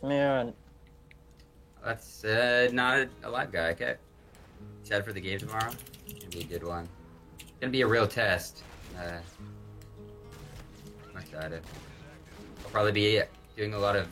Man, That's not a live guy. Okay. Excited for the game tomorrow? Gonna be a good one. Gonna be a real test. I'm excited. I'll probably be doing a lot of.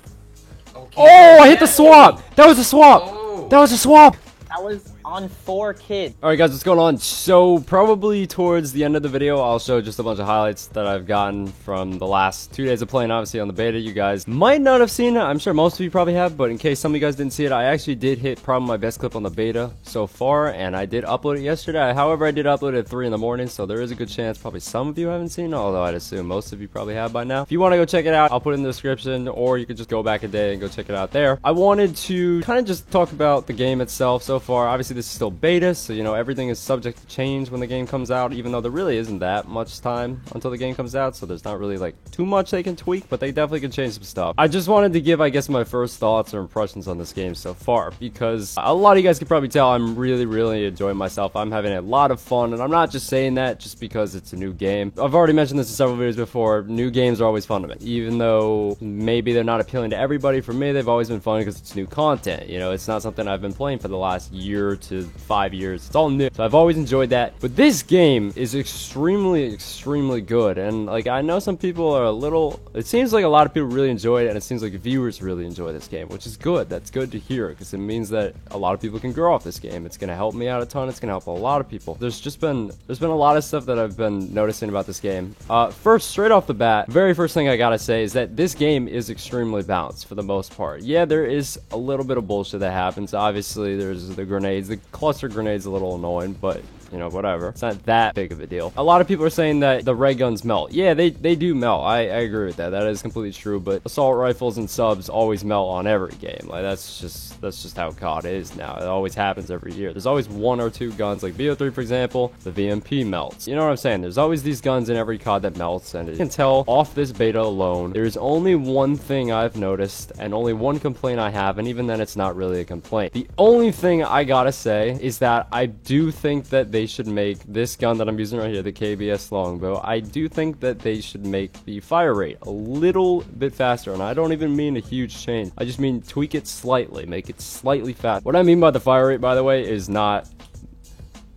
Okay. Oh, I hit the swap! That was a swap! Oh. That was a swap! that was on 4 kids. Alright guys, what's going on? So, probably towards the end of the video, I'll show just a bunch of highlights that I've gotten from the last 2 days of playing, obviously, on the beta. You guys might not have seen it. I'm sure most of you probably have, but in case some of you guys didn't see it, I actually did hit probably my best clip on the beta so far, and I did upload it yesterday. However, I did upload it at 3 in the morning, so there is a good chance probably some of you haven't seen it, although I'd assume most of you probably have by now. If you want to go check it out, I'll put it in the description, or you could just go back a day and go check it out there. I wanted to kind of just talk about the game itself so far. Obviously, this is still beta, so you know everything is subject to change when the game comes out, even though there really isn't that much time until the game comes out, so there's not really like too much they can tweak, but they definitely can change some stuff. I just wanted to give, I guess, my first thoughts or impressions on this game so far, because a lot of you guys can probably tell I'm really enjoying myself. I'm having a lot of fun, and I'm not just saying that just because it's a new game. I've already mentioned this in several videos before. New games are always fun to me, even though maybe they're not appealing to everybody. For me, they've always been fun because it's new content. You know, it's not something I've been playing for the last year to 5 years. It's all new, so I've always enjoyed that. But this game is extremely good, and like I know some people are a little, it seems like a lot of people really enjoy it, and it seems like viewers really enjoy this game, which is good. That's good to hear, because it means that a lot of people can grow off this game. It's gonna help me out a ton. It's gonna help a lot of people. There's been a lot of stuff that I've been noticing about this game. First, straight off the bat, very first thing I gotta say is that this game is extremely balanced for the most part. Yeah, there is a little bit of bullshit that happens. Obviously, there's the grenades. The cluster grenade's a little annoying, but you know, whatever. It's not that big of a deal. A lot of people are saying that the ray guns melt. Yeah, they do melt. I agree with that. That is completely true, but assault rifles and subs always melt on every game. Like, that's just how COD is now. It always happens every year. There's always 1 or 2 guns, like BO3, for example, the VMP melts. You know what I'm saying? There's always these guns in every COD that melts, and you can tell off this beta alone, there's only one thing I've noticed, and only one complaint I have, and even then it's not really a complaint. The only thing I gotta say is that I do think that they should make this gun that I'm using right here, the KBS longbow, I do think that they should make the fire rate a little bit faster, and I don't even mean a huge change. I just mean tweak it slightly, make it slightly fast. What I mean by the fire rate, by the way, is not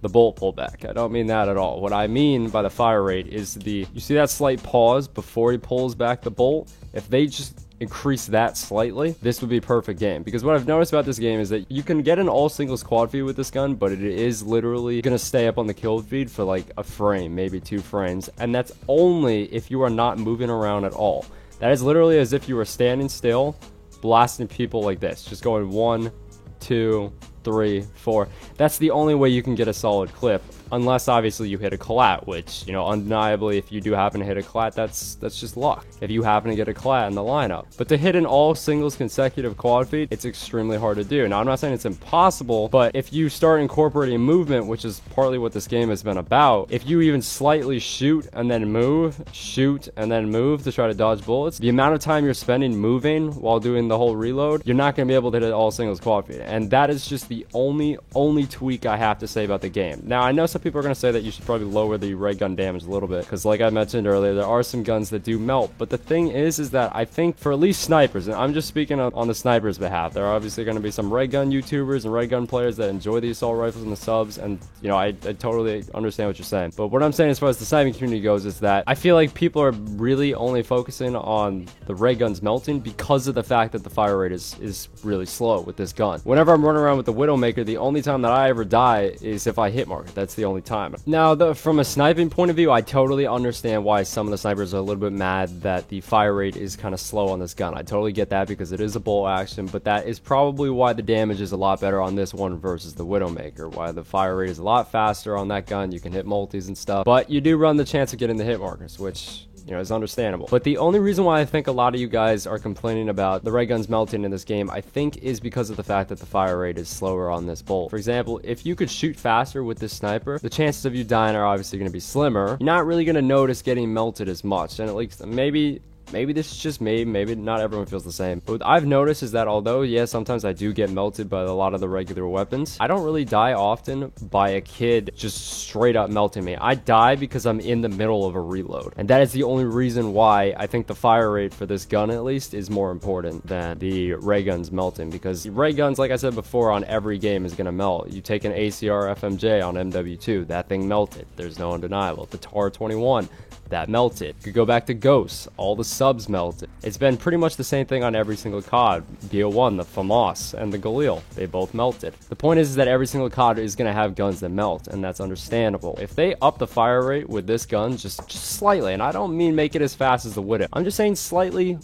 the bolt pullback. I don't mean that at all. What I mean by the fire rate is you see that slight pause before he pulls back the bolt? If they just increase that slightly, this would be a perfect game. Because what I've noticed about this game is that you can get an all singles quad feed with this gun, but it is literally gonna stay up on the kill feed for like a frame, maybe 2 frames, and that's only if you are not moving around at all. That is literally as if you were standing still, blasting people like this, just going 1, 2, 3, 4. That's the only way you can get a solid clip, unless obviously you hit a collat, which, you know, undeniably, if you do happen to hit a collat, that's just luck, if you happen to get a collat in the lineup. But to hit an all singles consecutive quad feed, it's extremely hard to do. Now, I'm not saying it's impossible, but if you start incorporating movement, which is partly what this game has been about, if you even slightly shoot and then move, shoot and then move to try to dodge bullets, the amount of time you're spending moving while doing the whole reload, you're not going to be able to hit an all singles quad feed. And that is just the only tweak I have to say about the game. Now, I know some people are going to say that you should probably lower the ray gun damage a little bit, because like I mentioned earlier, there are some guns that do melt. But the thing is that I think for at least snipers, and I'm just speaking on the snipers' behalf, there are obviously going to be some ray gun YouTubers and ray gun players that enjoy the assault rifles and the subs, and you know, I totally understand what you're saying. But what I'm saying as far as the sniping community goes is that I feel like people are really only focusing on the ray guns melting because of the fact that the fire rate is really slow with this gun. Whenever I'm running around with the Widowmaker, the only time that I ever die is if I hit mark. That's the only time. Now, from a sniping point of view, I totally understand why some of the snipers are a little bit mad that the fire rate is kind of slow on this gun. I totally get that, because it is a bolt action, but that is probably why the damage is a lot better on this one versus the Widowmaker, why the fire rate is a lot faster on that gun. You can hit multis and stuff, but you do run the chance of getting the hit markers, which, you know, is understandable. But the only reason why I think a lot of you guys are complaining about the ray guns melting in this game, I think, is because of the fact that the fire rate is slower on this bolt. For example, if you could shoot faster with this sniper, the chances of you dying are obviously going to be slimmer. You're not really going to notice getting melted as much, and at least maybe maybe this is just me, maybe not everyone feels the same. But what I've noticed is that although, yeah, sometimes I do get melted by a lot of the regular weapons, I don't really die often by a kid just straight up melting me. I die because I'm in the middle of a reload. And that is the only reason why I think the fire rate for this gun, at least, is more important than the ray guns melting. Because ray guns, like I said before, on every game is going to melt. You take an ACR FMJ on MW2, that thing melted. There's no undeniable. The TAR-21, that melted. You could go back to Ghosts, all the subs melted. It's been pretty much the same thing on every single COD. BO1, the FAMAS, and the Galil, they both melted. The point is that every single COD is going to have guns that melt, and that's understandable. If they up the fire rate with this gun, just slightly, and I don't mean make it as fast as the Widow, I'm just saying slightly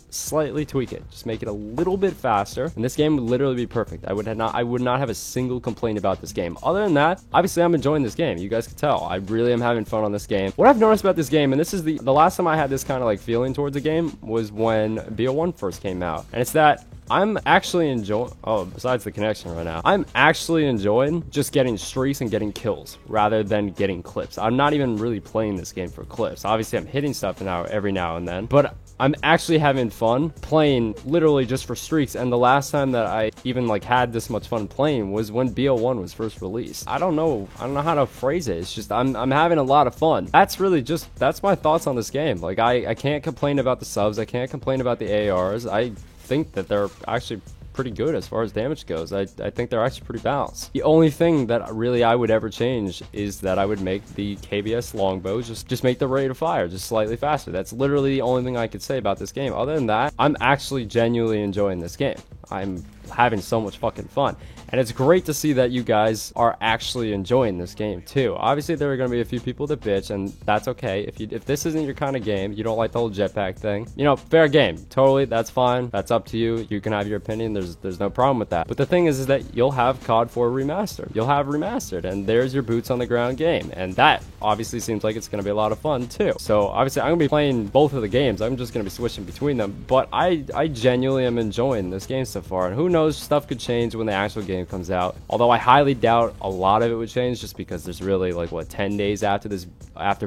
tweak it. Just make it a little bit faster, and this game would literally be perfect. I would not have a single complaint about this game. Other than that, obviously I'm enjoying this game. You guys can tell. I really am having fun on this game. What I've noticed about this game, and this is the last time I had this kind of like feeling towards the game, was when BO1 first came out. And it's that I'm actually enjoying, besides the connection right now, I'm actually enjoying just getting streaks and getting kills rather than getting clips. I'm not even really playing this game for clips. Obviously I'm hitting stuff now every now and then, but I'm actually having fun playing literally just for streaks. And the last time that I even like had this much fun playing was when BO1 was first released. I don't know how to phrase it. It's just I'm having a lot of fun. That's really just, that's my thoughts on this game. Like I can't complain about the subs. I can't complain about the ARs. I think that they're actually pretty good as far as damage goes. I think they're actually pretty balanced. The only thing that really I would ever change is that I would make the KBS longbows just make the rate of fire just slightly faster. That's literally the only thing I could say about this game. Other than that, I'm actually genuinely enjoying this game. I'm having so much fucking fun. And it's great to see that you guys are actually enjoying this game too. Obviously there are going to be a few people that bitch, and that's okay. If this isn't your kind of game, you don't like the whole jetpack thing, you know, fair game. Totally, that's fine. That's up to you. You can have your opinion. There's no problem with that. But the thing is that you'll have COD 4 remastered. You'll have remastered, and there's your boots on the ground game. And that obviously seems like it's going to be a lot of fun too. So obviously I'm going to be playing both of the games. I'm just going to be switching between them. But I genuinely am enjoying this game so far. And who knows, stuff could change when the actual game comes out. Although I highly doubt a lot of it would change, just because there's really like what, 10 days after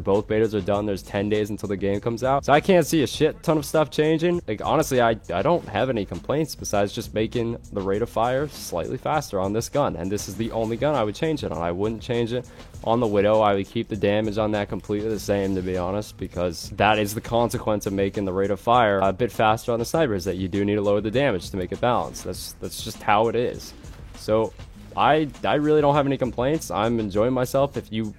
both betas are done, there's 10 days until the game comes out. So I can't see a shit ton of stuff changing. Like honestly, I don't have any complaints besides just making the rate of fire slightly faster on this gun. And this is the only gun I would change it on. I wouldn't change it on the Widow. I would keep the damage on that completely the same, to be honest, because that is the consequence of making the rate of fire a bit faster on the snipers, that you do need to lower the damage to make it balanced. That's just how it is. So I really don't have any complaints. I'm enjoying myself. If you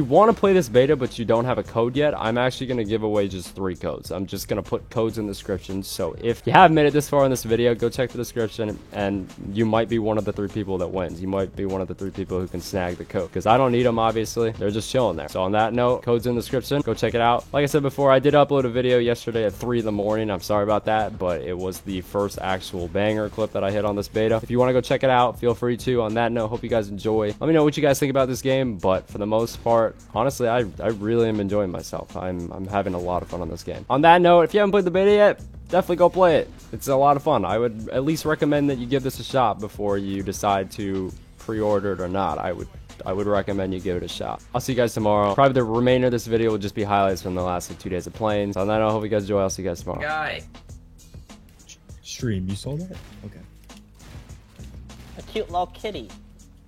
want to play this beta but you don't have a code yet, I'm actually going to give away just 3 codes. I'm just going to put codes in the description. So if you have made it this far in this video, go check the description, and you might be one of the 3 people that wins. You might be one of the 3 people who can snag the code, because I don't need them, obviously. They're just chilling there. So on that note, codes in the description. Go check it out. Like I said before, I did upload a video yesterday at 3 in the morning. I'm sorry about that, but it was the first actual banger clip that I hit on this beta. If you want to go check it out, feel free to. On that note, hope you guys enjoy. Let me know what you guys think about this game, but for the most part, honestly, I really am enjoying myself. I'm having a lot of fun on this game. On that note, if you haven't played the beta yet, definitely go play it. It's a lot of fun. I would at least recommend that you give this a shot before you decide to pre-order it or not. I would recommend you give it a shot. I'll see you guys tomorrow. Probably the remainder of this video will just be highlights from the last like 2 days of playing. So on that note, I hope you guys enjoy. I'll see you guys tomorrow. Guy. Stream, you saw that? Okay. A cute little kitty.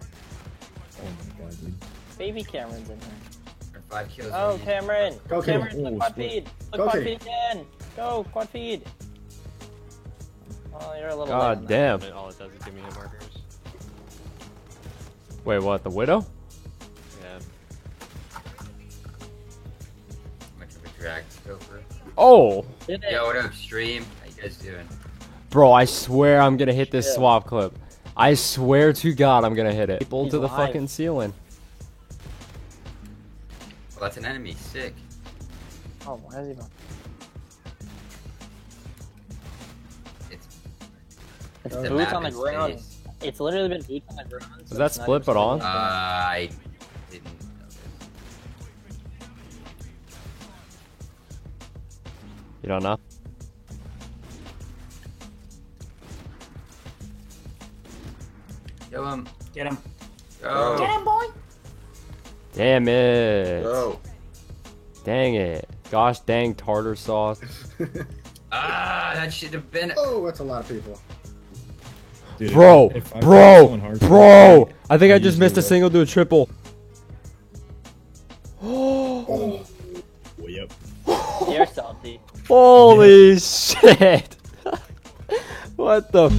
Oh my god, dude. Baby Cameron's in here. 5 kills. Oh, Cameron. Go, Cameron, Cameron. look Ooh, quad split. feed. Look Go, quad Kitty. feed again. Go, quad feed. Oh, you're a little God late. damn. All it does is give me hit markers. Wait, what? The Widow? Yeah. Much of a drag scoper. Oh! Did it? Yo, what up, stream? How you guys doing? Bro, I swear I'm gonna hit this Yeah. swap clip. I swear to God I'm gonna hit it. People He's to the alive. fucking ceiling. Well, that's an enemy. Sick. Oh, why is he going? It's It's The boots map on the is ground. space. It's literally been boots on the ground. So Is that it's not split even but on? I didn't know this. You don't know? Yo, Get him. Go. Get him, boy. Damn it. Go. Dang it. Gosh dang tartar sauce. that should have been. Oh, that's a lot of people. Dude, Bro, if I bro, someone hard to bro. play, I think I just usually missed a will. single to a triple. Oh, Well, yep. You're salty. Holy shit. What the?